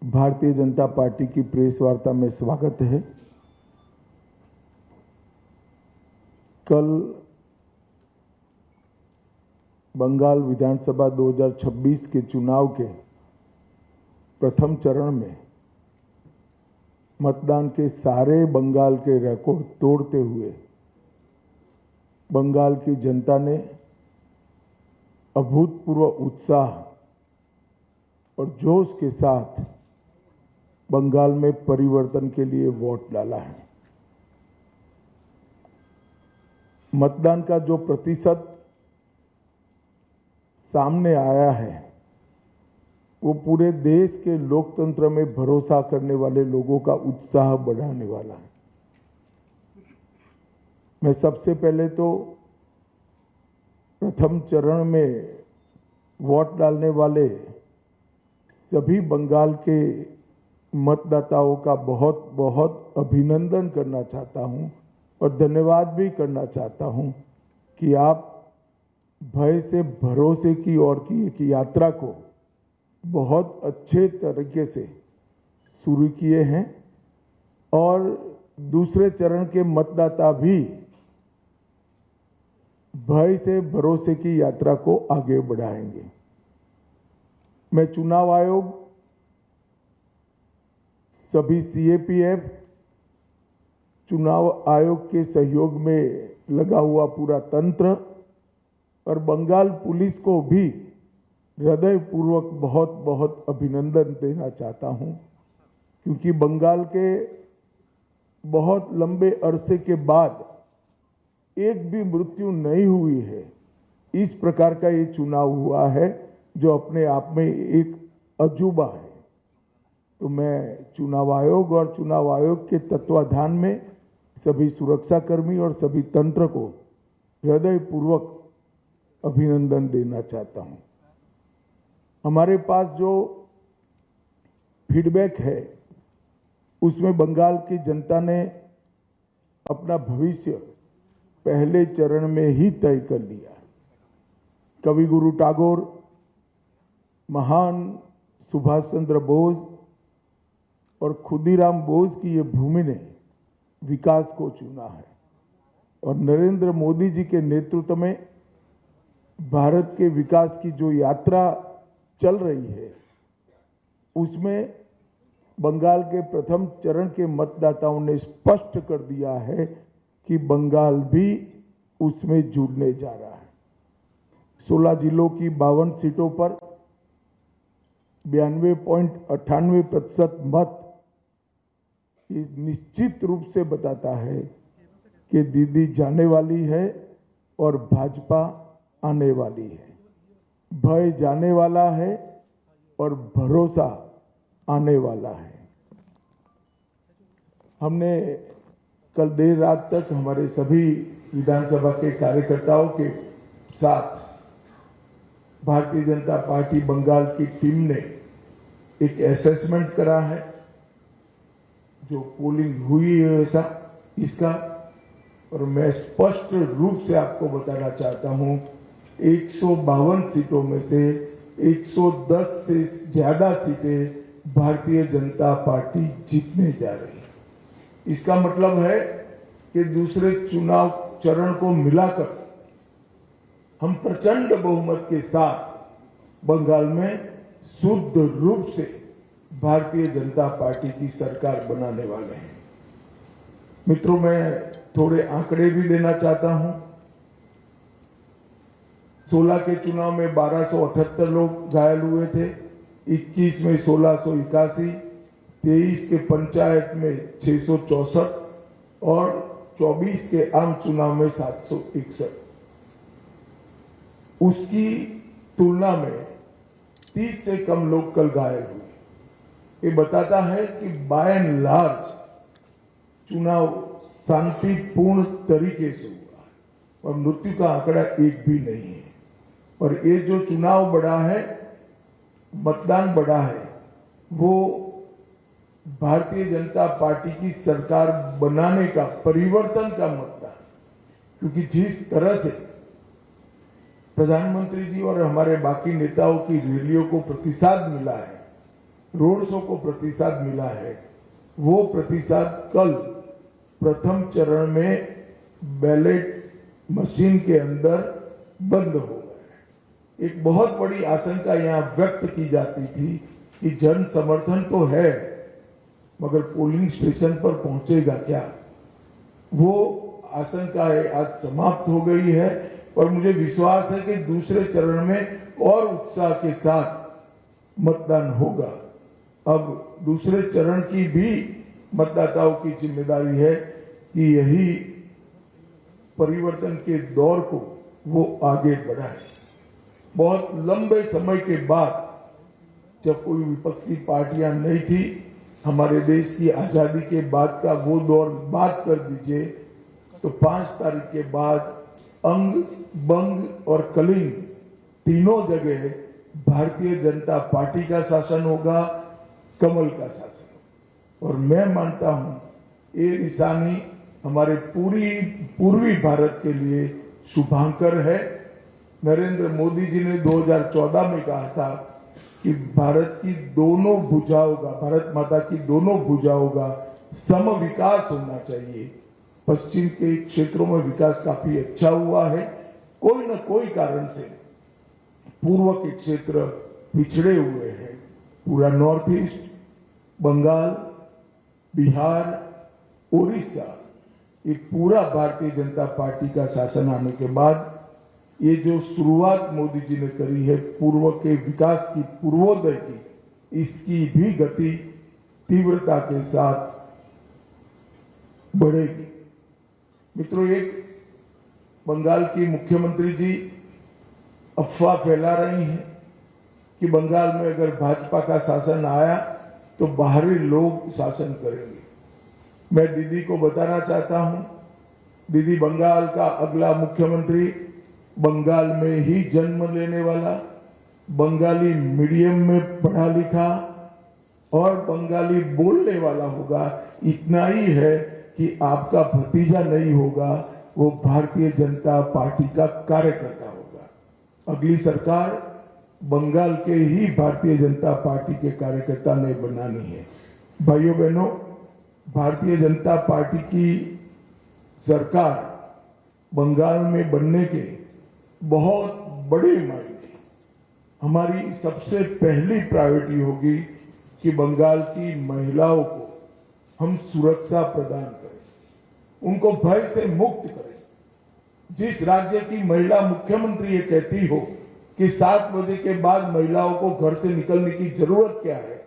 Bharatiya Janata party की press वार्ता में स्वागत है। कल बंगाल विधानसभा 2026 के चुनाव के प्रथम चरण में मतदान के सारे बंगाल के रिकॉर्ड तोड़ते हुए बंगाल की जनता ने अभूतपूर्व उत्साह और जोश के साथ बंगाल में परिवर्तन के लिए वोट डाला है। मतदान का जो प्रतिशत सामने आया है वो पूरे देश के लोकतंत्र में भरोसा करने वाले लोगों का उत्साह बढ़ाने वाला है। मैं सबसे पहले तो प्रथम चरण में वोट डालने वाले सभी बंगाल के मतदाताओं का बहुत बहुत अभिनंदन करना चाहता हूं और धन्यवाद भी करना चाहता हूं कि आप भय से भरोसे की ओर की एक यात्रा को बहुत अच्छे तरीके से शुरू किए हैं और दूसरे चरण के मतदाता भी भय से भरोसे की यात्रा को आगे बढ़ाएंगे। मैं चुनाव आयोग, सभी सीएपीएफ, चुनाव आयोग के सहयोग में लगा हुआ पूरा तंत्र और बंगाल पुलिस को भी हृदयपूर्वक बहुत बहुत अभिनंदन देना चाहता हूं, क्योंकि बंगाल के बहुत लंबे अरसे के बाद एक भी मृत्यु नहीं हुई है। इस प्रकार का ये चुनाव हुआ है जो अपने आप में एक अजूबा है। तो मैं चुनाव आयोग और चुनाव आयोग के तत्वाधान में सभी सुरक्षाकर्मी और सभी तंत्र को हृदयपूर्वक अभिनंदन देना चाहता हूं। हमारे पास जो फीडबैक है उसमें बंगाल की जनता ने अपना भविष्य पहले चरण में ही तय कर लिया। कवि गुरु टैगोर, महान सुभाष चंद्र बोस और खुदीराम बोस की ये भूमि ने विकास को चुना है और नरेंद्र मोदी जी के नेतृत्व में भारत के विकास की जो यात्रा चल रही है उसमें बंगाल के प्रथम चरण के मतदाताओं ने स्पष्ट कर दिया है कि बंगाल भी उसमें जुड़ने जा रहा है। 16 जिलों की 52 सीटों पर 92.98% मत निश्चित रूप से बताता है कि दीदी जाने वाली है और भाजपा आने वाली है। भय जाने वाला है और भरोसा आने वाला है। हमने कल देर रात तक हमारे सभी विधानसभा के कार्यकर्ताओं के साथ भारतीय जनता पार्टी बंगाल की टीम ने एक असेसमेंट करा है, जो पोलिंग हुई है ऐसा इसका, और मैं स्पष्ट रूप से आपको बताना चाहता हूं 152 सीटों में से 110 से ज्यादा सीटें भारतीय जनता पार्टी जीतने जा रही है। इसका मतलब है कि दूसरे चुनाव चरण को मिलाकर हम प्रचंड बहुमत के साथ बंगाल में शुद्ध रूप से भारतीय जनता पार्टी की सरकार बनाने वाले हैं। मित्रों, मैं थोड़े आंकड़े भी देना चाहता हूं। 16 के चुनाव में 1278 लोग घायल हुए थे, 21 में 1681, 23 के पंचायत में 664 और 24 के आम चुनाव में 761। उसकी तुलना में 30 से कम लोग कल घायल हुए। ये बताता है कि बाय एंड लार्ज चुनाव शांतिपूर्ण तरीके से हुआ और मृत्यु का आंकड़ा एक भी नहीं है। और ये जो चुनाव बढ़ा है, मतदान बढ़ा है, वो भारतीय जनता पार्टी की सरकार बनाने का, परिवर्तन का मतदान। क्योंकि जिस तरह से प्रधानमंत्री जी और हमारे बाकी नेताओं की रैलियों को प्रतिसाद मिला है, रोड शो को प्रतिसाद मिला है, वो प्रतिसाद कल प्रथम चरण में बैलेट मशीन के अंदर बंद हो गए। एक बहुत बड़ी आशंका यहाँ व्यक्त की जाती थी कि जन समर्थन तो है, मगर पोलिंग स्टेशन पर पहुंचेगा क्या? वो आशंकाएं आज समाप्त हो गई है और मुझे विश्वास है कि दूसरे चरण में और उत्साह के साथ मतदान होगा। अब दूसरे चरण की भी मतदाताओं की जिम्मेदारी है कि यही परिवर्तन के दौर को वो आगे बढ़ाए। बहुत लंबे समय के बाद, जब कोई विपक्षी पार्टियां नहीं थी, हमारे देश की आजादी के बाद का वो दौर बात कर दीजिए, तो 5 तारीख के बाद अंग, बंग और कलिंग तीनों जगह भारतीय जनता पार्टी का शासन होगा, कमल का शासन। और मैं मानता हूं ये निशानी हमारे पूर्वी भारत के लिए शुभांकर है। नरेंद्र मोदी जी ने 2014 में कहा था कि भारत की दोनों भुजाओं का, भारत माता की दोनों भुजाओं का सम विकास होना चाहिए। पश्चिम के क्षेत्रों में विकास काफी अच्छा हुआ है, कोई न कोई कारण से पूर्व के क्षेत्र पिछड़े हुए हैं। पूरा नॉर्थ ईस्ट, बंगाल, बिहार, उड़ीसा, ये पूरा भारतीय जनता पार्टी का शासन आने के बाद ये जो शुरुआत मोदी जी ने करी है पूर्व के विकास की, पूर्वोदय की, इसकी भी गति तीव्रता के साथ बढ़ेगी। मित्रों, एक बंगाल की मुख्यमंत्री जी अफवाह फैला रही हैं कि बंगाल में अगर भाजपा का शासन आया तो बाहरी लोग शासन करेंगे। मैं दीदी को बताना चाहता हूं, दीदी बंगाल का अगला मुख्यमंत्री बंगाल में ही जन्म लेने वाला, बंगाली मीडियम में पढ़ा लिखा और बंगाली बोलने वाला होगा। इतना ही है कि आपका भतीजा नहीं होगा, वो भारतीय जनता पार्टी का कार्यकर्ता होगा। अगली सरकार बंगाल के ही भारतीय जनता पार्टी के कार्यकर्ता ने बनानी है। भाइयों बहनों, भारतीय जनता पार्टी की सरकार बंगाल में बनने के बहुत बड़े मायने, हमारी सबसे पहली प्रायोरिटी होगी कि बंगाल की महिलाओं को हम सुरक्षा प्रदान करें, उनको भय से मुक्त करें। जिस राज्य की महिला मुख्यमंत्री ये कहती हो कि 7 बजे के बाद महिलाओं को घर से निकलने की जरूरत क्या है,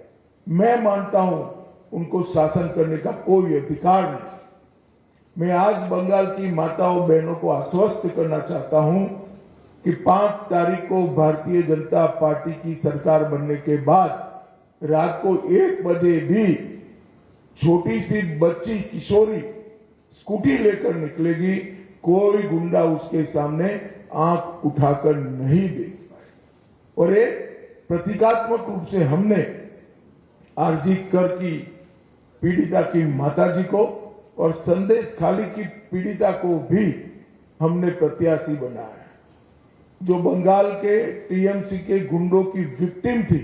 मैं मानता हूं उनको शासन करने का कोई अधिकार नहीं। मैं आज बंगाल की माताओं बहनों को आश्वस्त करना चाहता हूं कि 5 तारीख को भारतीय जनता पार्टी की सरकार बनने के बाद रात को 1 बजे भी छोटी सी बच्ची किशोरी स्कूटी लेकर निकलेगी, कोई गुंडा उसके सामने आंख उठाकर नहीं देख पाए। और एक प्रतीकात्मक रूप से हमने आरजी कर की पीड़िता की माताजी को और संदेश खाली की पीड़िता को भी हमने प्रत्याशी बनाया। जो बंगाल के टीएमसी के गुंडों की विक्टिम थी,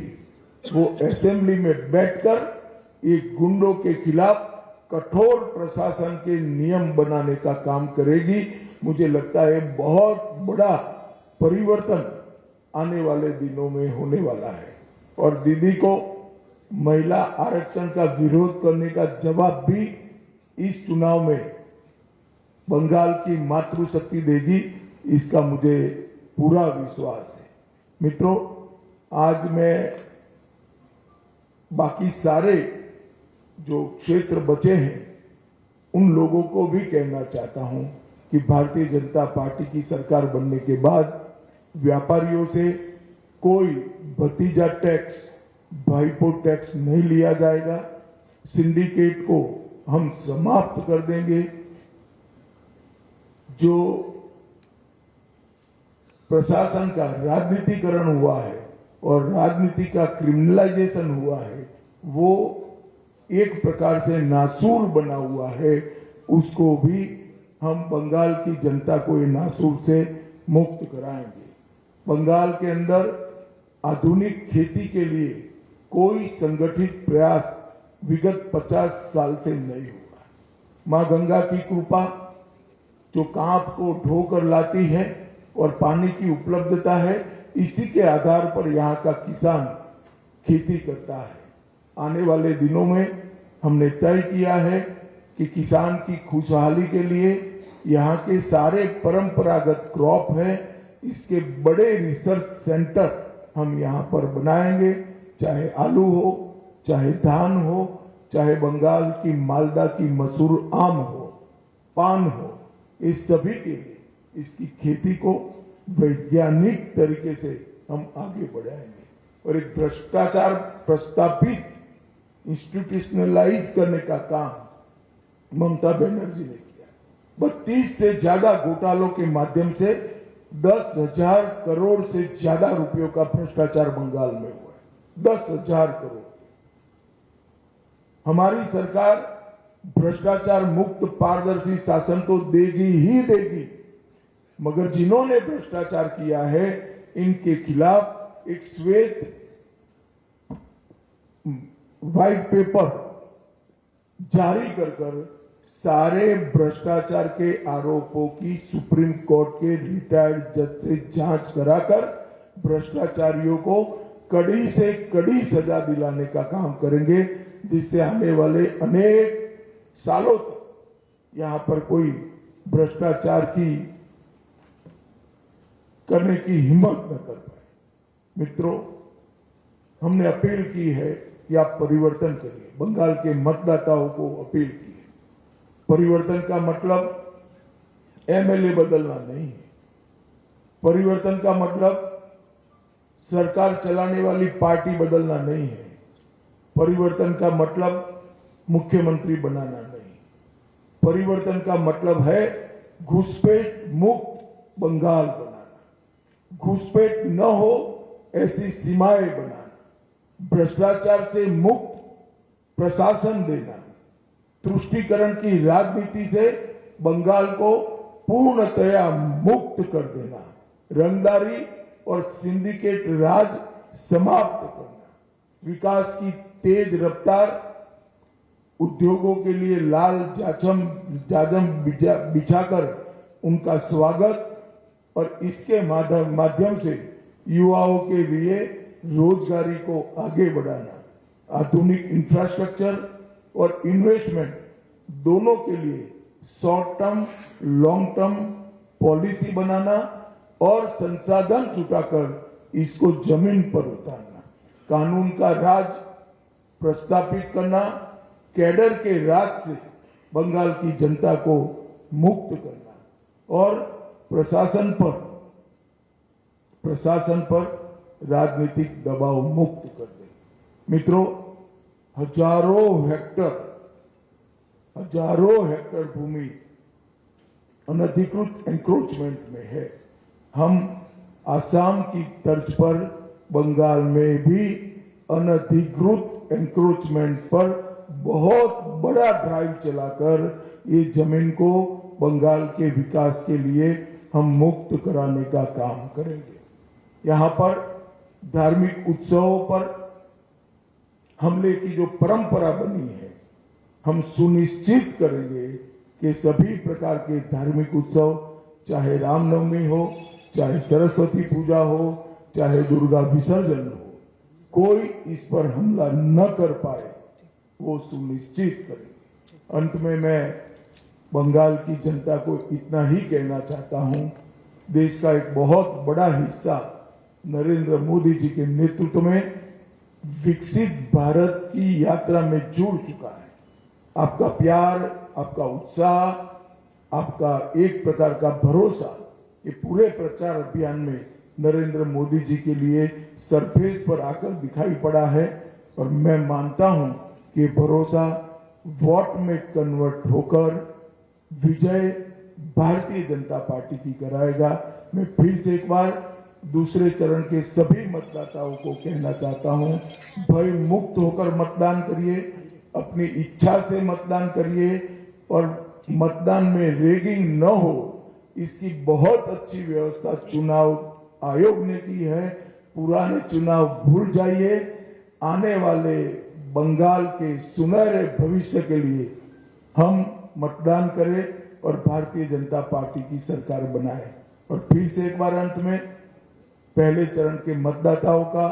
वो असेंबली में बैठकर एक गुंडों के खिलाफ कठोर प्रशासन के नियम बनाने का काम करेगी। मुझे लगता है बहुत बड़ा परिवर्तन आने वाले दिनों में होने वाला है। और दीदी को महिला आरक्षण का विरोध करने का जवाब भी इस चुनाव में बंगाल की मातृशक्ति देगी, इसका मुझे पूरा विश्वास है। मित्रों, आज मैं बाकी सारे जो क्षेत्र बचे हैं उन लोगों को भी कहना चाहता हूं कि भारतीय जनता पार्टी की सरकार बनने के बाद व्यापारियों से कोई भतीजा टैक्स, भाईपो टैक्स नहीं लिया जाएगा। सिंडिकेट को हम समाप्त कर देंगे। जो प्रशासन का राजनीतिकरण हुआ है और राजनीति का क्रिमिनलाइजेशन हुआ है, वो एक प्रकार से नासूर बना हुआ है, उसको भी हम बंगाल की जनता को ये नासूर से मुक्त कराएंगे। बंगाल के अंदर आधुनिक खेती के लिए कोई संगठित प्रयास विगत 50 साल से नहीं हुआ। मां गंगा की कृपा जो कांप को ढोकर लाती है और पानी की उपलब्धता है, इसी के आधार पर यहाँ का किसान खेती करता है। आने वाले दिनों में हमने तय किया है कि किसान की खुशहाली के लिए यहाँ के सारे परंपरागत क्रॉप है, इसके बड़े रिसर्च सेंटर हम यहाँ पर बनाएंगे, चाहे आलू हो, चाहे धान हो, चाहे बंगाल की मालदा की मसूर आम हो, पान हो, इस सभी के लिए इसकी खेती को वैज्ञानिक तरीके से हम आगे बढ़ाएंगे। और एक भ्रष्टाचार प्रस्तापित इंस्टीट्यूशनलाइज करने का काम ममता बनर्जी ने किया। 32 से ज्यादा घोटालों के माध्यम से 10,000 करोड़ से ज्यादा रुपयों का भ्रष्टाचार बंगाल में हुआ है। 10,000 करोड़। हमारी सरकार भ्रष्टाचार मुक्त पारदर्शी शासन तो देगी ही देगी, मगर जिन्होंने भ्रष्टाचार किया है इनके खिलाफ एक श्वेत व्हाइट पेपर जारी कर सारे भ्रष्टाचार के आरोपों की सुप्रीम कोर्ट के रिटायर्ड जज से जांच कराकर भ्रष्टाचारियों को कड़ी से कड़ी सजा दिलाने का काम करेंगे, जिससे आने वाले अनेक सालों तक यहाँ पर कोई भ्रष्टाचार की करने की हिम्मत न कर पाए। मित्रों, हमने अपील की है कि आप परिवर्तन करिए। बंगाल के मतदाताओं को अपील की है। परिवर्तन का मतलब एमएलए बदलना नहीं है। परिवर्तन का मतलब सरकार चलाने वाली पार्टी बदलना नहीं है। परिवर्तन का मतलब मुख्यमंत्री बनाना नहीं। परिवर्तन का मतलब है घुसपैठ मुक्त बंगाल बनाना, घुसपैठ न हो ऐसी सीमाएं बनाना, भ्रष्टाचार से मुक्त प्रशासन देना, तुष्टीकरण की राजनीति से बंगाल को पूर्णतया मुक्त कर देना, रंगदारी और सिंडिकेट राज समाप्त करना, विकास की तेज रफ्तार, उद्योगों के लिए लाल जाजम बिछाकर उनका स्वागत और इसके माध्यम से युवाओं के लिए रोजगारी को आगे बढ़ाना, आधुनिक इंफ्रास्ट्रक्चर और इन्वेस्टमेंट दोनों के लिए short term long term policy बनाना और संसाधन जुटाकर इसको जमीन पर उतारना, कानून का राज प्रस्तापित करना, कैडर के राज से बंगाल की जनता को मुक्त करना और प्रशासन पर राजनीतिक दबाव मुक्त कर दे। मित्रों, हजारों हेक्टर भूमि अनधिकृत एंक्रोचमेंट में है। हम आसाम की तर्ज पर बंगाल में भी अनधिकृत एंक्रोचमेंट पर बहुत बड़ा ड्राइव चलाकर ये जमीन को बंगाल के विकास के लिए हम मुक्त कराने का काम करेंगे। यहाँ पर धार्मिक उत्सवों पर हमले की जो परंपरा बनी है, हम सुनिश्चित करेंगे कि सभी प्रकार के धार्मिक उत्सव, चाहे रामनवमी हो, चाहे सरस्वती पूजा हो, चाहे दुर्गा विसर्जन हो, कोई इस पर हमला न कर पाए, वो सुनिश्चित करेंगे। अंत में मैं बंगाल की जनता को इतना ही कहना चाहता हूं, देश का एक बहुत बड़ा हिस्सा नरेंद्र मोदी जी के नेतृत्व में विकसित भारत की यात्रा में जुड़ चुका है। आपका प्यार, आपका उत्साह, आपका एक प्रकार का भरोसा, ये पूरे प्रचार अभियान में नरेंद्र मोदी जी के लिए सरफेस पर आकर दिखाई पड़ा है और मैं मानता हूं कि भरोसा वोट में कन्वर्ट होकर विजय भारतीय जनता पार्टी की कराएगा। मैं फिर से एक बार दूसरे चरण के सभी मतदाताओं को कहना चाहता हूं, भय मुक्त होकर मतदान करिए, अपनी इच्छा से मतदान करिए और मतदान में रेगिंग न हो, इसकी बहुत अच्छी व्यवस्था चुनाव आयोग ने की है। पुराने चुनाव भूल जाइए, आने वाले बंगाल के सुनहरे भविष्य के लिए हम मतदान करें और भारतीय जनता पार्टी की सरकार बनाए। और फिर से एक बार अंत में पहले चरण के मतदाताओं का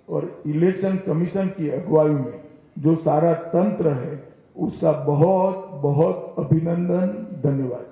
और इलेक्शन कमीशन की अगुवाई में जो सारा तंत्र है उसका बहुत बहुत अभिनंदन, धन्यवाद।